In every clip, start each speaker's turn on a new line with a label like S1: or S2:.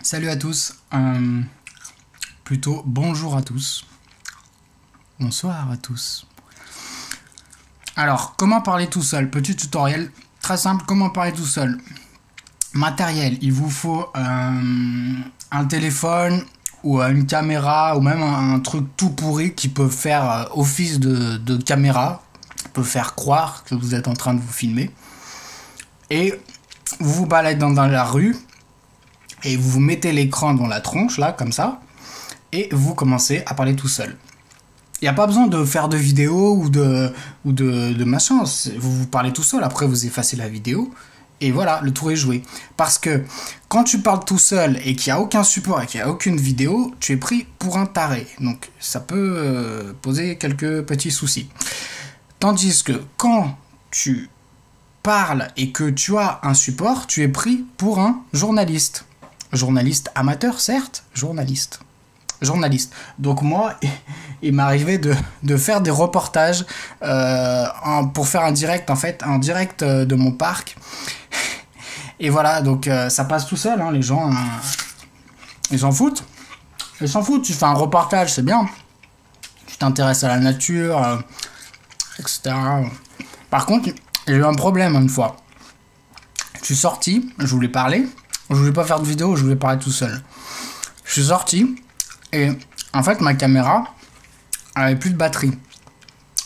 S1: Salut à tous, plutôt bonjour à tous, bonsoir à tous. Alors, comment parler tout seul? Petit tutoriel très simple, comment parler tout seul. Matériel, il vous faut un téléphone ou une caméra ou même un truc tout pourri qui peut faire office de caméra, peut faire croire que vous êtes en train de vous filmer. Et vous vous baladez dans la rue et vous vous mettez l'écran dans la tronche, là, comme ça, et vous commencez à parler tout seul. Il n'y a pas besoin de faire de vidéo ou de machin, vous parlez tout seul, après vous effacez la vidéo, et voilà, le tour est joué. Parce que quand tu parles tout seul et qu'il n'y a aucun support et qu'il n'y a aucune vidéo, tu es pris pour un taré. Donc ça peut poser quelques petits soucis. Tandis que quand tu parles et que tu as un support, tu es pris pour un journaliste. Journaliste amateur, certes, journaliste. Donc moi, il m'arrivait de faire des reportages pour faire un direct, en fait, un direct de mon parc. Et voilà, donc ça passe tout seul, hein, les gens, ils s'en foutent. Ils s'en foutent, tu fais un reportage, c'est bien. Tu t'intéresses à la nature, etc. Par contre, j'ai eu un problème une fois. Je suis sorti, je voulais parler. Je voulais pas faire de vidéo, je voulais parler tout seul. Je suis sorti et en fait ma caméra avait plus de batterie.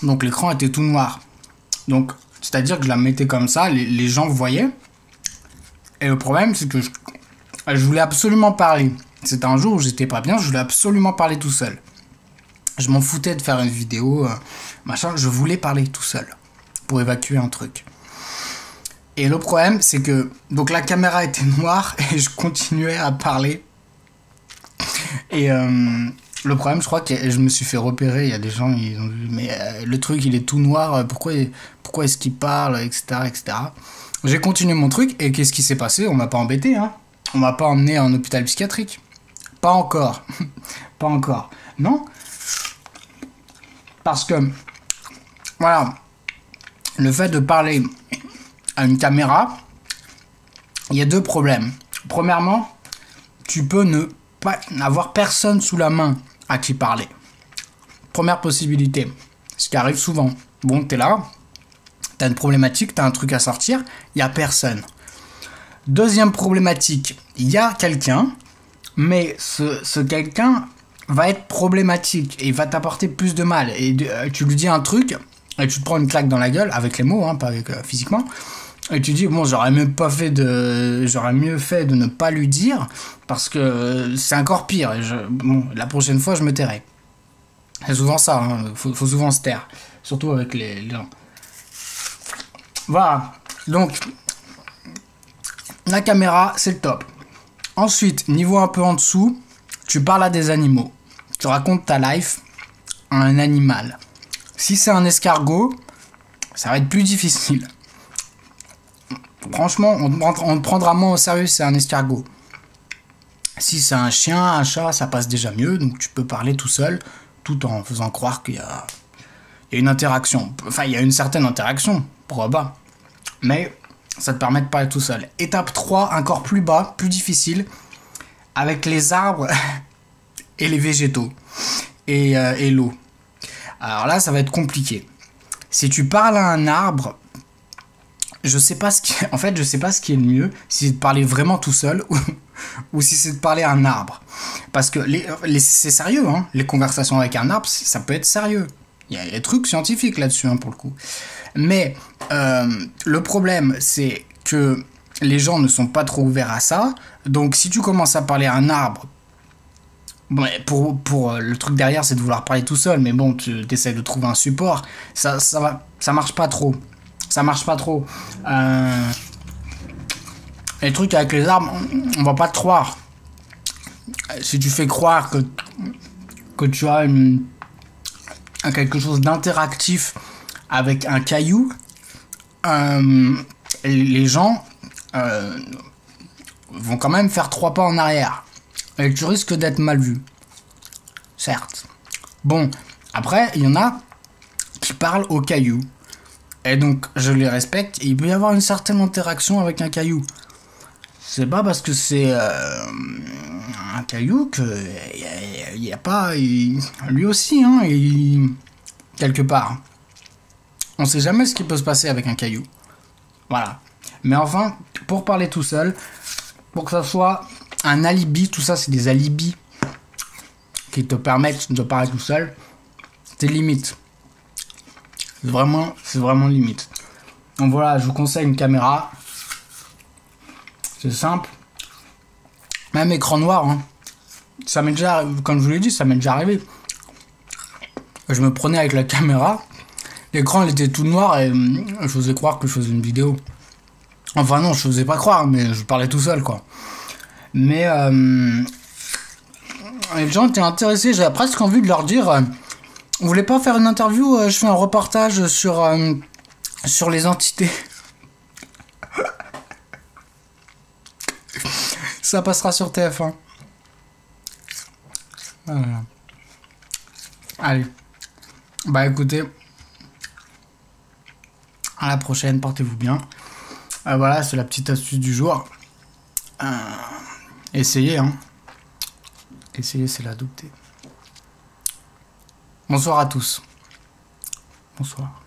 S1: Donc l'écran était tout noir. Donc c'est-à-dire que je la mettais comme ça, les gens voyaient. Et le problème c'est que je voulais absolument parler. C'était un jour où j'étais pas bien, je voulais absolument parler tout seul. Je m'en foutais de faire une vidéo, machin, je voulais parler tout seul pour évacuer un truc. Et le problème, c'est que donc la caméra était noire et je continuais à parler. Et le problème, je crois que je me suis fait repérer. Il y a des gens, ils ont dit, mais le truc, il est tout noir. Pourquoi est-ce qu'il parle, etc., etc. J'ai continué mon truc et qu'est-ce qui s'est passé? On m'a pas embêté, hein. On m'a pas emmené en hôpital psychiatrique. Pas encore. Pas encore. Non. Parce que, voilà, le fait de parler à une caméra, il y a deux problèmes. Premièrement, tu peux ne pas avoir personne sous la main à qui parler. Première possibilité, ce qui arrive souvent. Bon, t'es là, t'as une problématique, t'as un truc à sortir, il y a personne. Deuxième problématique, il y a quelqu'un, mais ce quelqu'un va être problématique et il va t'apporter plus de mal. Et tu lui dis un truc et tu te prends une claque dans la gueule avec les mots, hein, pas avec physiquement. Et tu dis, bon, j'aurais mieux fait de ne pas lui dire, parce que c'est encore pire. Et bon, la prochaine fois, je me tairai. C'est souvent ça, hein, faut souvent se taire. Surtout avec les gens. Voilà. Donc, la caméra, c'est le top. Ensuite, niveau un peu en dessous, tu parles à des animaux. Tu racontes ta life à un animal. Si c'est un escargot, ça va être plus difficile. Franchement, on te prendra moins au sérieux si c'est un escargot. Si c'est un chien, un chat, ça passe déjà mieux. Donc tu peux parler tout seul, tout en faisant croire qu'il y a une interaction. Enfin, il y a une certaine interaction, pourquoi pas. Mais ça te permet de parler tout seul. Étape 3, encore plus bas, plus difficile, avec les arbres et les végétaux. Et l'eau. Alors là, ça va être compliqué. Si tu parles à un arbre, je sais pas ce qui est le mieux, si c'est de parler vraiment tout seul ou si c'est de parler à un arbre. Parce que c'est sérieux, hein, les conversations avec un arbre, ça peut être sérieux. Il y a des trucs scientifiques là-dessus, hein, pour le coup. Mais le problème, c'est que les gens ne sont pas trop ouverts à ça. Donc si tu commences à parler à un arbre, bon, pour le truc derrière, c'est de vouloir parler tout seul, mais bon, tu essaies de trouver un support, ça marche pas trop. Ça marche pas trop. Les trucs avec les arbres, on va pas te croire. Si tu fais croire que tu as quelque chose d'interactif avec un caillou, les gens vont quand même faire 3 pas en arrière. Et tu risques d'être mal vu. Certes. Bon, après, il y en a qui parlent au caillou. Et donc, je les respecte. Et il peut y avoir une certaine interaction avec un caillou. C'est pas parce que c'est un caillou que il y a pas lui aussi hein, quelque part. On sait jamais ce qui peut se passer avec un caillou. Voilà. Mais enfin, pour parler tout seul, pour que ça soit un alibi, tout ça c'est des alibis qui te permettent de parler tout seul, c'est limite. C'est vraiment limite. Donc voilà, je vous conseille une caméra. C'est simple. Même écran noir, hein. Ça m'est déjà, comme je vous l'ai dit, ça m'est déjà arrivé. Je me prenais avec la caméra, l'écran il était tout noir et je faisais croire que je faisais une vidéo. Enfin non, je faisais pas croire, mais je parlais tout seul quoi. Mais les gens étaient intéressés, j'avais presque envie de leur dire vous voulez pas faire une interview, je fais un reportage sur les entités. Ça passera sur TF1. Voilà. Allez. Bah écoutez. À la prochaine, portez-vous bien. Voilà, c'est la petite astuce du jour. Essayez, hein. Essayez, c'est l'adopter. Bonsoir à tous. Bonsoir.